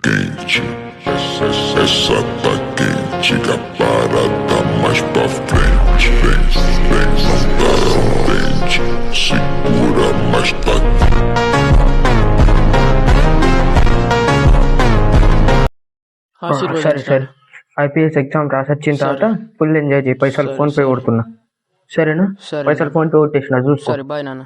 quente, essa tá quente, que a parada mais pra frente. Vem, não dente, segura, mas tá సరే సరే IPS exam రాసి వచ్చిన తర్వాత full enjoy చేయి. పైసలు ఫోన్ పే కొడుతున్నా, సరేనా? పైసలు ఫోన్ పే కొట్టేసిన, చూసుకో. సరే బాయ్ నాన్న.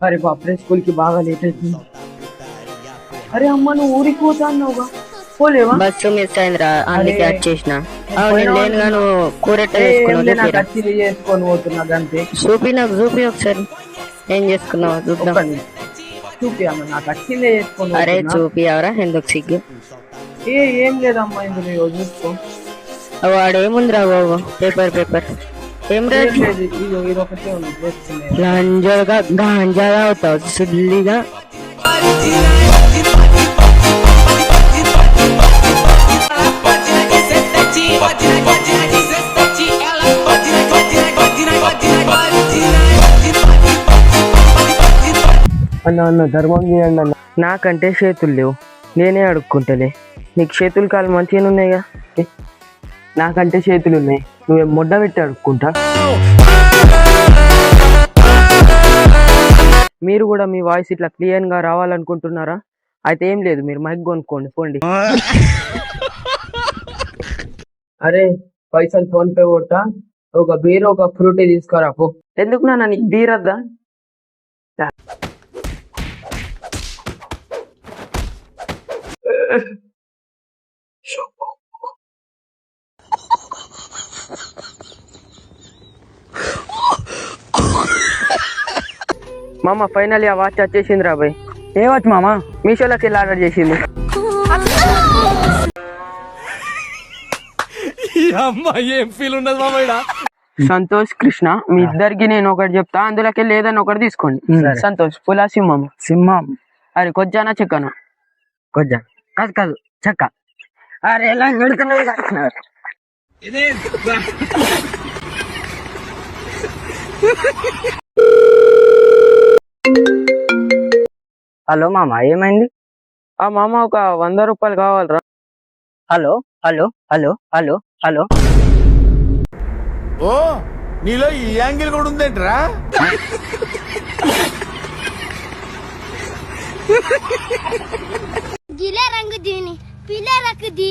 అరే బాప్రే, స్కూల్ కి బాగా లేట్ అవుతుంది. అరే అమ్మ, నువ్వు ఊరికి పోతా అన్నావుగా, పోలేవా? బస్సు మిస్ అయిందిరా, అందుకే వచ్చేసిన. నేను లేనుగా నువ్వు కూరెట్ట చేసుకొని పోతున్నా అంతే. చూపి ఒకసారి ఏం చేసుకున్నావు చూద్దాం. చూపి అమ్మ, నాకు వచ్చిందే చేసుకొని. అరే చూపి ఎవరా, ఎందుకు సిగ్గు? ఏం లేదమ్మా, ఇందులో చూసుకో. వాడేముందిరా బాబు, పేపర్ ఏం రాదు. లంజగా గాంజాగా అవుతావు సుల్లిగా. అన్న ధర్మం చేయండి అన్న. నాకంటే చేతులు లేవు, నేనే అడుక్కుంటలే. నీకు చేతులు కాలు మంచిగానే ఉన్నాయిగా, నాకంటే చేతులు ఉన్నాయి. నువ్వేం మొడ్డ పెట్టి అడుక్కుంటా. మీరు కూడా మీ వాయిస్ ఇట్లా క్లియర్ గా రావాలనుకుంటున్నారా? అయితే ఏం లేదు, మీరు మైక్ కొనుక్కోండి, పోండి. అరే పైసలు ఫోన్ పే కొట్టా, ఒక బీర్ ఒక ఫ్రూటీ తీసుకురా పో. ఎందుకు నాన్న, నీకు బీర్ వద్దా? మామ ఫైనల్ ఆ వాచ్ వచ్చేసింది రా బాయ్. ఏ వాచ్ మామ? మీషోలోకి వెళ్ళి ఆర్డర్ చేసింది. ఏం ఫీల్ ఉండదు మామ. సంతోష్ కృష్ణ, మీ ఇద్దరికి నేను ఒకటి చెప్తా, అందులోకి వెళ్ళి ఏదైనా ఒకటి తీసుకోండి. సంతోష్ పులా సింహం. సింహం. అరే కొజ్జానా చెక్కనా? కొజ్జా కాదు చెక్క. అరే ఎలా నడుతున్నారు. హలో మామ, ఏమైంది? ఆ మామ, ఒక 100 రూపాయలు కావాలరా. Hello hello hello hello hello. ఓ నీలో ఈ యాంగిల్ కూడా ఉందేంట్రా? గిలే రంగు దీని పిల్లే రక్కుది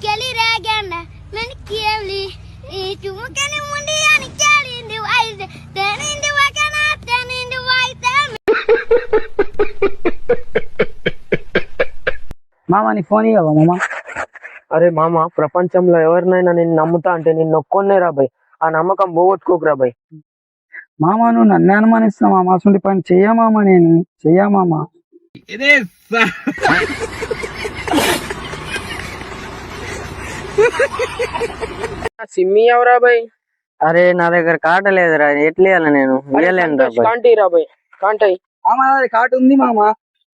కెలి రేగన్న మన కేవలి ఈ చుముకని ముండి అని కేలింది వైస్ తెనింది వకన తెనింది వైస్. మామ నీ ఫోన్ ఇవ్వవా మామ? అరే మామ, ప్రపంచంలో ఎవరినైనా నేను నమ్ముతా అంటే నేను నొక్కొన్నే రాబాయ్. ఆ నమ్మకం పోగొట్టుకోకు రాబాయ్. మామ నువ్వు నన్ను అనుమానిస్తున్నావు మామ, అసలు పని చెయ్యమామా, నేను చెయ్యమామా. సిమ్మి ఎవరా బాయ్? అరే నా దగ్గర కాట లేదురా, ఎట్లేయాలి నేను? కాంటీ రాబాయ్, కాంటాయి మామ. కాటు ఉంది మామ,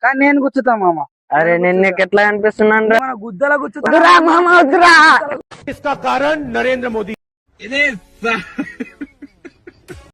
కానీ నేను గుచ్చుతా మామ. అరే నేను నీకు ఎట్లా అనిపిస్తున్నాను? గుద్దల గుచ్చుతా మామ, వద్దురా. इसका कारण नरेंद्र मोदी.